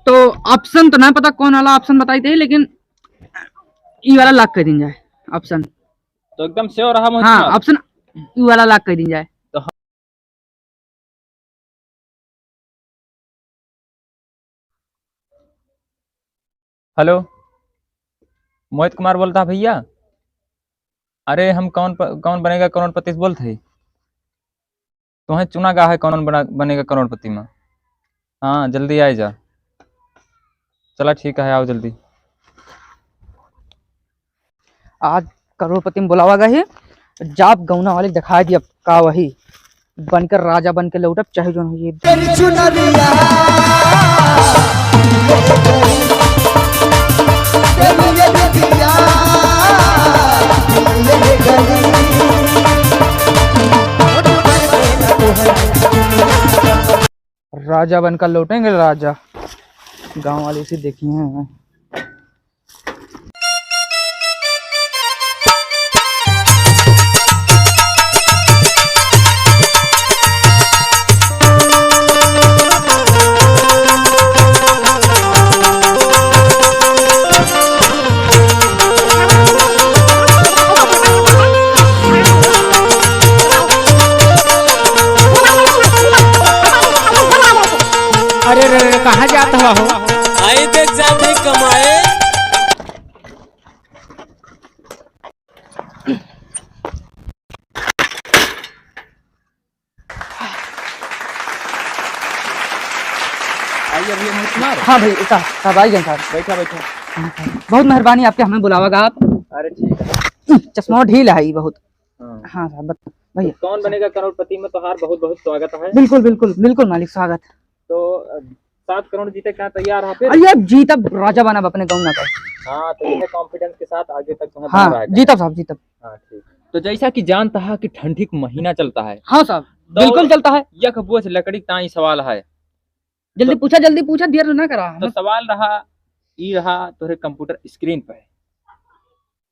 तो ऑप्शन तो ना पता कौन वाला ऑप्शन बताई थे, लेकिन ई वाला लॉक कर दी जाए ऑप्शन। तो एकदम श्योर रहा मोहित हाँ कुमार? ऑप्शन ई वाला लॉक कर दी जाए। तो हेलो, मोहित कुमार बोलता है भैया। अरे हम कौन बनेगा करोड़पति से बोलते ही। तुम्हें चुना गया है कौन बनेगा करोड़पति में। हाँ जल्दी आ जा। चला ठीक है, आओ जल्दी। आज करोड़पति में बुलावा गए है, जाप गौना वाले दिखा दिया का वही बनकर राजा बन के लौटब चाहे जो ये राजा बनकर लौटेंगे राजा। गांव वाले से देखिए हैं। अरे कहाँ जाता हुआ हो? आई देख जाते कमाए। आइए भैया मोहित कुमार। हाँ भाई साहब आइए साहब। बैठा बैठा। बहुत मेहरबानी आपके, हमें बुलावागा आप। अरे ठीक है। चश्मा ढील है बहुत। हाँ हाँ साहब भैया। तो कौन बनेगा करोड़पति में तोहार बहुत बहुत स्वागत है। बिल्कुल बिल्कुल बिल्कुल मालिक स्वागत। तो 7 करोड़ जीते क्या तैयार है फिर? अरे अब जीतब राजा बना अपने गाँव का। हाँ तो ये कॉन्फिडेंस के साथ आगे तक तुम्हें हाँ बढ़ना है। जीतब साहब जीतब। हाँ ठीक। तो जैसा कि जानता है कि ठंडी का महीना चलता है। हाँ साहब बिल्कुल चलता है। यख बोझ लकड़ी ताई सवाल है। जल्दी पूछा देर ना करा। तो सवाल रहा तोरे कंप्यूटर स्क्रीन पर।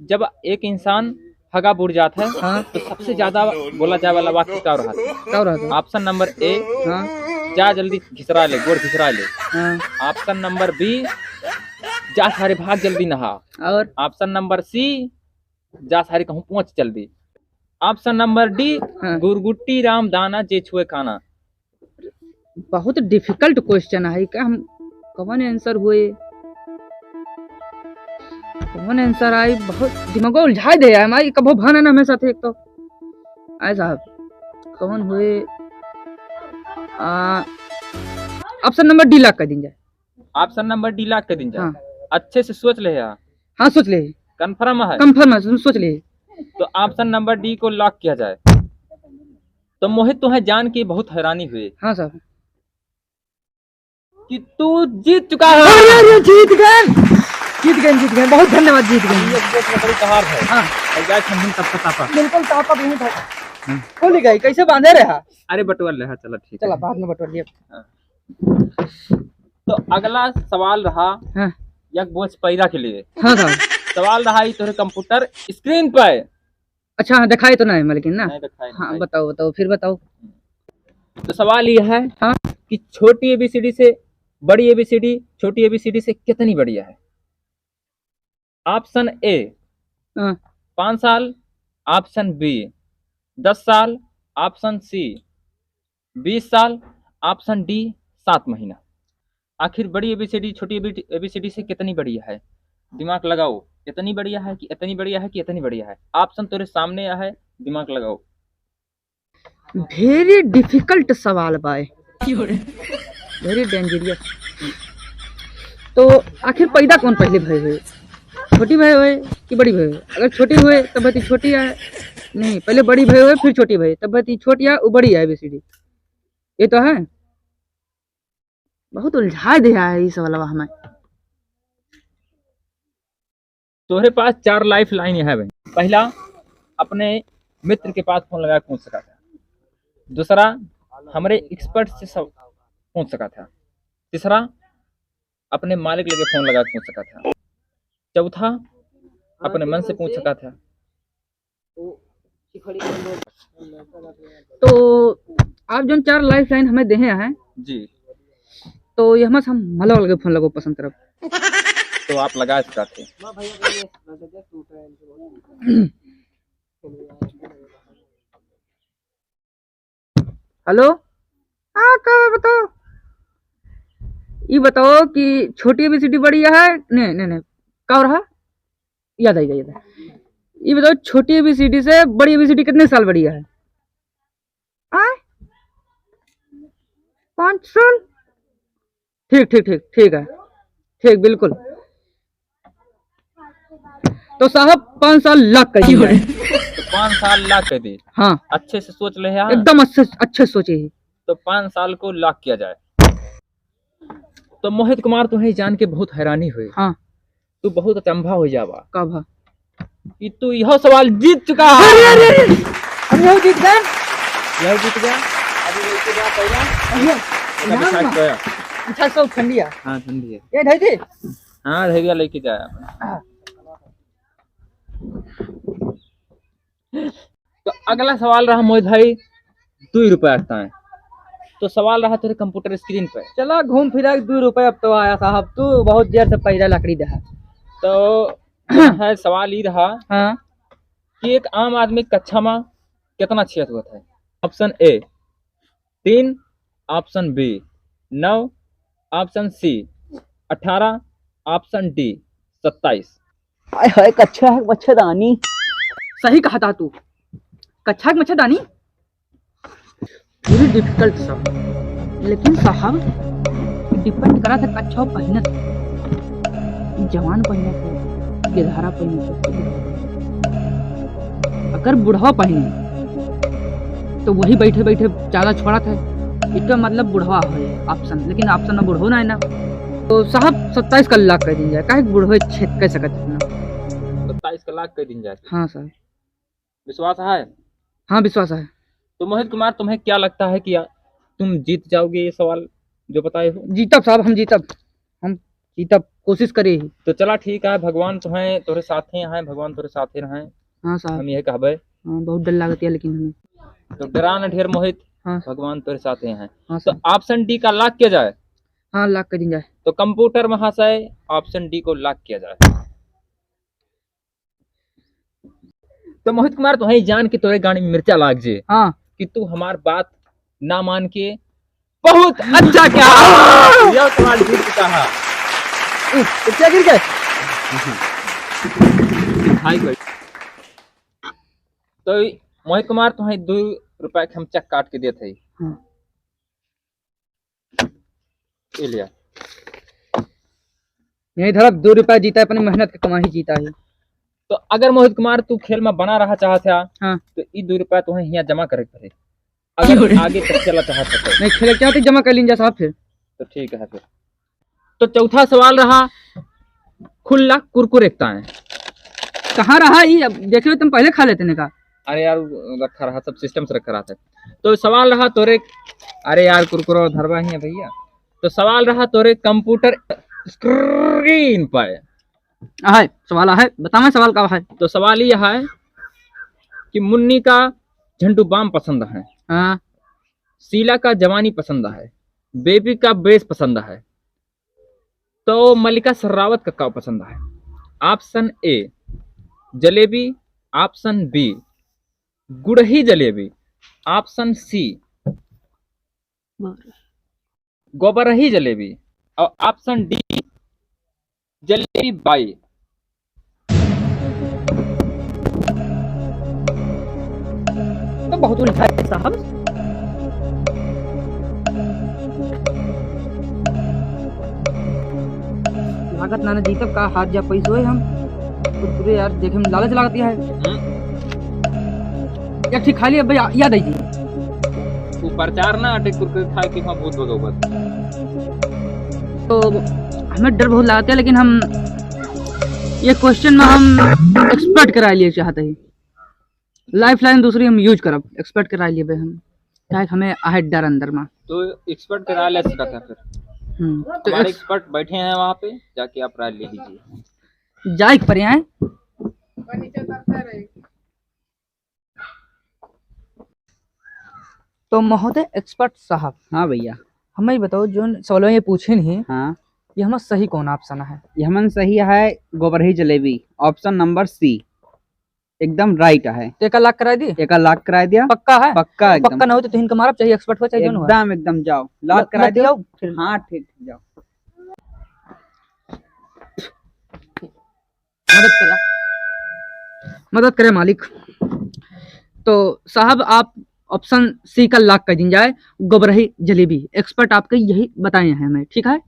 जब एक इंसान हगा बुड़ जाता है हाँ तो सबसे ज्यादा बोला जाए वाला वाक्य क्या रहा था? क्या रहा था? ऑप्शन नंबर ए, हाँ जा जल्दी घिसरा ले, गोड़ घिसरा ले। हाँ ऑप्शन नंबर बी, जा सारे भाग जल्दी नहा। और ऑप्शन नंबर सी, जा सारे कहूँ पहुंच जल्दी। ऑप्शन नंबर डी, हाँ। गुरगुट्टी राम दाना जे छुए खाना। बहुत डिफिकल्ट क्वेश्चन है क्या? हम कौन आंसर हुए, कौन आंसर आई? बहुत दिमाग उलझा दे है हमारी। कबो भाना ना हमेशा थे एक तो आए साहब कौन हुए। ऑप्शन नंबर डी लॉक कर दी जाए। ऑप्शन नंबर डी लॉक कर दी जाए। हाँ अच्छे से सोच ले यार। हाँ सोच ले, कंफर्म है? कंफर्म है, सोच ले। तो ऑप्शन नंबर डी को लॉक किया जाए। तो मोहित तुम्हें जान के बहुत हैरानी हुई हाँ साहब कि तू जीत चुका है। अरे जीत गए बहुत धन्यवाद, जीत गए। ये बहुत बड़ी कहार है। हाँ और गाय ठंडी तब तक तापा। बिल्कुल तापा भी था। खोल गई कैसे बांधे रहा? अरे बटवर ले, चलो ठीक है। चला बाद में बटवा लिया। तो अगला सवाल रहा हाँ यक बोझ पैरा के लिए। हाँ साहब सवाल रहा ही तोरे कंप्यूटर स्क्रीन पर। अच्छा हाँ दिखाई तो ना है लेकिन ना। नहीं दिखाई हाँ नहीं। बताओ फिर बताओ। तो सवाल यह है हाँ कि छोटी एबीसीडी से बड़ी एबीसीडी छोटी एबीसीडी से कितनी बड़ी है? ऑप्शन ए हाँ 5 साल, ऑप्शन बी 10 साल, ऑप्शन सी 20 साल, ऑप्शन डी 7 महीना। आखिर बड़ी एबीसीडी छोटी एबीसीडी से कितनी बढ़िया है? दिमाग लगाओ। इतनी बढ़िया है कि इतनी बढ़िया है कि इतनी बढ़िया है? ऑप्शन तेरे सामने है, दिमाग लगाओ। वेरी डिफिकल्ट सवाल बाय, वेरी डेंजरियस। तो आखिर पैदा कौन पहले भय हुए, छोटी भय हुए कि बड़ी भय हुए? अगर छोटी हुए तब बती छोटी है, नहीं पहले बड़ी भय हुए फिर छोटी भय, तब बती छोटी है वो बड़ी है एबीसीडी। ये तो है, बहुत उलझा दिया है इस वाला हमें। तोहरे पास 4 लाइफ लाइन है भाई। पहला, अपने मित्र के पास फोन लगा पूछ सका था। दूसरा, हमारे एक्सपर्ट से पूछ सका था। तीसरा, अपने मालिक लगे फोन लगा पूछ सका था। चौथा, अपने मन से पूछ सका था। तो आप जो 4 लाइफ लाइन हमें देहे हैं जी, तो ये हम मला लगे फोन लगो पसंद करब। तो आप लगा सकते थे। हेलो, हाँ कब बताओ। ये बताओ कि छोटी एबीसीडी बड़ी है? नहीं नहीं नहीं, कब रहा, याद आएगा याद है। ये बताओ छोटी एबीसीडी से बड़ी एबीसीडी कितने साल बड़ी है? आए 5 साल। ठीक ठीक ठीक ठीक है, ठीक बिल्कुल। तो साहब 5 साल लाख कर दिया। तो 5 साल लाख कर दी। हाँ अच्छे से सोच ले यार। एकदम अच्छे अच्छे सोचे ही। तो 5 साल को लाख किया जाए। तो मोहित कुमार तुम्हें जान के बहुत हैरानी हुई। हाँ तू बहुत अचंभा हो जावा कब है? कि तू यह सवाल जीत चुका है। हम यही जीत गए। यह जीत गया। अभी वैसे क्या पहला यहाँ गया। अच्छा सब ठंडी है। हाँ ठंडी है। ये ढाई थी। हाँ धैर्य लेके जाया। तो अगला सवाल रहा मोहित भाई 2 रुपए रखता है। तो सवाल रहा तेरे कंप्यूटर स्क्रीन पे। चला घूम फिरा 2 रुपए अब तो आया साहब, तू बहुत देर से पैदा लकड़ी दे। तो है सवाल ये रहा हाँ कि एक आम आदमी कक्षा में कितना छेद होता है? Option A 3, option B 9, option C 18, option D 27। हाय हाय कच्छा है मच्छरदानी। सही कहा था तू, कच्छा है मच्छरदानी। वेरी डिफिकल्ट सा, लेकिन साहब डिपेंड करा था कच्छा पहनत, जवान पहनत, गिरधारा पहनत। अगर बुढ़वा पहने तो वही बैठे बैठे ज्यादा छोड़ा था, इसका मतलब बुढ़वा है ऑप्शन, लेकिन ऑप्शन में बुढ़ो ना है ना। तो साहब 27 का लाख कर दी जाए, काहे बुढ़वे छेद कर सकत ना। 27 का लाख कर दी जाए। हाँ सर, विश्वास है? हाँ विश्वास है। तो मोहित कुमार तुम्हें क्या लगता है कि तुम जीत जाओगे ये सवाल जो बताए हो? जीतब साहब, हम जीतब, कोशिश करे ही। तो चला ठीक है, भगवान तुम्हें तोरे साथे हैं, भगवान तोरे साथे रहें। हाँ साहब, हम ये कहबे। हाँ बहुत डर लगती है लेकिन हमें। तो डरा न ढेर मोहित, हाँ भगवान तोरे साथे हैं। हाँ तो सर, ऑप्शन डी का लाख किया जाए। हाँ लाख कर दी जाए। तो कंप्यूटर महाशय ऑप्शन डी को लाख किया जाए। तो मोहित कुमार तुम्हें जान के तोरे गाड़ी में मिर्चा लाग जे हाँ कि तू हमार बात ना मान के बहुत अच्छा क्या यह सवाल जीत चुका है। तो क्या गिर गए? दिखाई गई। तो मोहित कुमार तुम्हें 2 रुपए के हम चेक काट के देते हैं। हाँ। ये लिया। नहीं धड़क 2 रुपए जीता है, अपनी मेहनत की कमाई जीता है। तो अगर मोहित कुमार तू खेल में बना रहा चाहता हाँ। तो ये 2 रुपए तुम्हें यहाँ जमा करे पड़े। अगर आगे तक चला चाहता तो नहीं खेल चाहते जमा कर लीजिए साहब फिर। तो ठीक है फिर। तो चौथा सवाल रहा खुला कुरकुरे है। कहाँ रहा ये? अब देखे तुम पहले खा लेते ने का। अरे यार रखा रहा, सब सिस्टम से रखा रहा था। तो सवाल रहा तोरे, अरे यार कुरकुरा धरवा ही है भैया। तो सवाल रहा तोरे कंप्यूटर स्क्रीन पर। है सवाल है, बताओ सवाल का है। तो सवाल यह है कि मुन्नी का झंडू बाम पसंद है, हाँ शीला का जवानी पसंद है, बेबी का बेस पसंद है, तो मल्लिका शरावत का क्या पसंद है? Option A jalebi, option B गुड़ही जलेबी, ऑप्शन सी गोबरही जलेबी, और ऑप्शन डी जलेबी बाई। तो बहुत उल्टा है साहब। लागत नाना जीतब का हाथ जा पैसो है हम कुरकुरे यार देखे में लालच लागती है यार। ठीक खाली अब याद आई जी तू प्रचार ना अटे कुरकुरे खा के वहां भूत भगवत। तो हमें डर बहुत लगता है, लेकिन हम ये क्वेश्चन में हम एक्सपर्ट करा लिए चाहते हैं। लाइफ लाइन दूसरी हम यूज करब, एक्सपर्ट करा लिए भाई हम, चाहे हमें आहे डर अंदर में। तो एक्सपर्ट करा ले सकता था फिर। तो हमारे एक्सपर्ट बैठे हैं वहाँ पे, जाके आप राय ले लीजिए। जाए पर आए तो महोदय एक्सपर्ट साहब। हाँ भैया, हमें बताओ जो सवाल ये पूछे नहीं हाँ, ये हमारा सही कौन ऑप्शन है? ये हमन सही है गोबरही जलेबी, ऑप्शन नंबर सी एकदम राइट है। तो 1 लाख करा दी? 1 लाख करा दिया, पक्का है? पक्का एकदम पक्का ना हो तो इनका मारब चाहिए, एक्सपर्ट हो चाहिए दोनों है। एकदम एकदम जाओ लाख करा मत दियो। जाओ फिर। हाँ ठीक जाओ। मदद करे मालिक। तो साहब आप ऑप्शन सी का लॉक कर दी जाए, गोबरही जलेबी। एक्सपर्ट आपके यही बताए हैं हमें, ठीक है?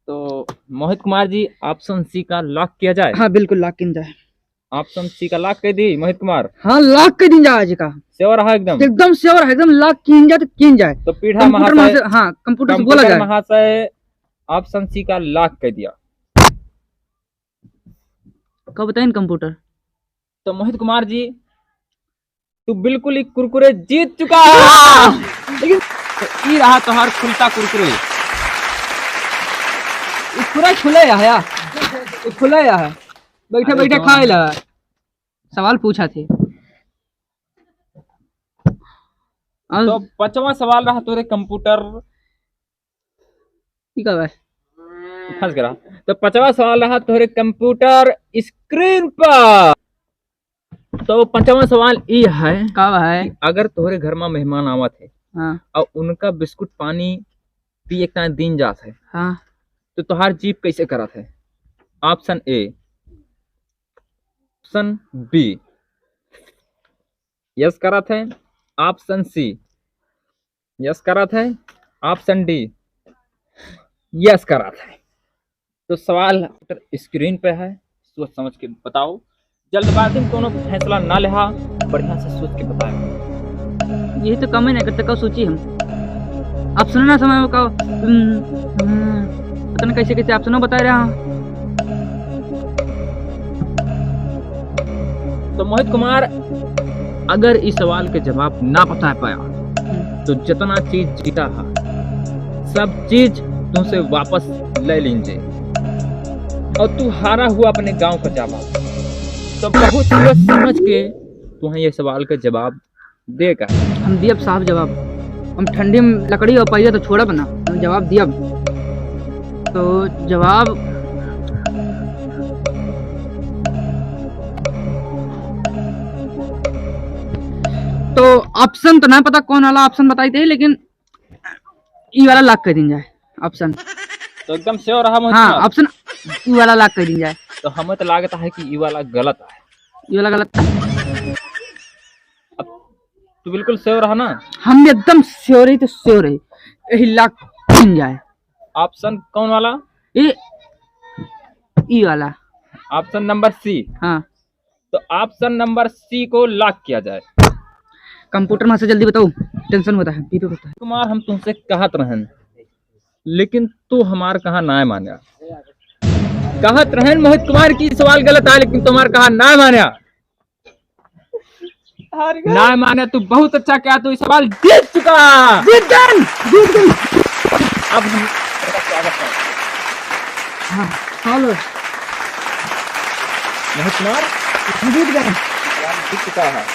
तो मोहित कुमार जी ऑप्शन सी का लॉक किया जाए। हाँ बिल्कुल लॉक किन जाए। ऑप्शन सी का लॉक कर दी मोहित कुमार, हाँ लॉक कर दी जाए आज का, श्योर रहा एकदम? एकदम श्योर है, एकदम लॉक किन जाए तो किन जाए। तो पीढ़ा कंप्यूटर महाशय, महाशय, हाँ कंप्यूटर से बोला कंप्यूटर जाए। महाशय ऑप्शन सी का लॉक कर दिया। कब बताए कंप्यूटर? तो मोहित कुमार जी तू बिल्कुल ही कुरकुरे जीत चुका है। लेकिन तो ये रहा तोहार खुलता कुरकुरे। पूरा खुले है, खुले है, बैठे अरे बैठे वाह। खाए लगा। सवाल पूछा थे। तो 5वां सवाल रहा तोरे कंप्यूटर ठीक है भाई। फंस गया। तो 5वां सवाल रहा तोरे कंप्यूटर स्क्रीन पर। तो 5वां सवाल ये है, कब है? अगर तोहरे घर में मेहमान आवत है हाँ और उनका बिस्कुट पानी पिए के दिन जात है, हाँ तो तोहार जीप कैसे करत है? Option A, option B yes करत है, ऑप्शन सी यस करत है, ऑप्शन डी यस करत है। तो सवाल स्क्रीन पे है, सोच समझ के बताओ। जल्दबाजी में कोनो फैसला ना लेहा, बढ़िया से सोच के बताओ। यही तो कम ही नहीं करते, कब सोची हम। आप सुनो ना समय कहो, पता नहीं कैसे कैसे आप सुनो बता रहा हूँ। तो मोहित कुमार अगर इस सवाल के जवाब ना बता पाया तो जितना चीज जीता है सब चीज तुमसे वापस ले लीजिए और तू हारा हुआ अपने गांव का जवाब। तो बहुत सोच समझ के तुम्हें ये सवाल का जवाब देगा। हम दिया साहब जवाब। हम ठंडी में लकड़ी और पहिया तो छोड़ा बना, हम जवाब दिया। तो जवाब तो ऑप्शन तो ना पता कौन वाला ऑप्शन बताई थे, लेकिन ई वाला लॉक कर दी जाए ऑप्शन। तो एकदम श्योर रहा मोहित हाँ कुमार? ऑप्शन ई वाला लॉक कर दी जाए। तो हमें तो लागत है कि ये वाला गलत है। ये वाला गलत था। अब तू बिल्कुल श्योर रहा ना? हम एकदम श्योर ही तो श्योर है, यही लॉक कर जाए। ऑप्शन कौन वाला? ये ई वाला। Option number C. हाँ तो ऑप्शन नंबर सी को लॉक किया जाए। कंप्यूटर में से जल्दी बताओ, टेंशन होता है, बीपी होता है। कुमार हम तुमसे कहत रहन, लेकिन तू हमार कहा ना माना। कहत रहन मोहित कुमार की सवाल गलत है, लेकिन तुम्हार कहा ना माना। ना माने तू बहुत अच्छा क्या, तू इस सवाल जीत चुका। जीत गए, जीत गए। अब हम स्वागत है हाँ हेलो मोहित कुमार, जीत गए। जीत चुका है।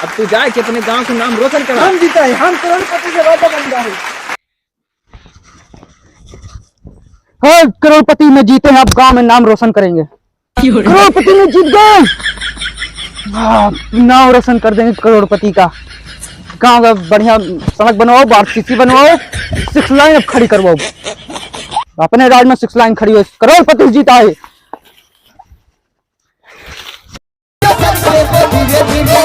अब तू जाए कि अपने गांव का नाम रोशन करा। हम जीता है, हम करोड़पति से वादा बन गए। हाँ करोड़पति में जीते हैं, अब गांव में नाम रोशन करेंगे। करोड़पति में जीत गए, हाँ, नाम रोशन कर देंगे करोड़पति का। गांव का बढ़िया सड़क बनवाओ, आरसीसी बनवाओ, 6 लाइन अब खड़ी करवाओ। अपने राज में 6 लाइन खड़ी हो, करोड़पति जीता है। धीरे धीरे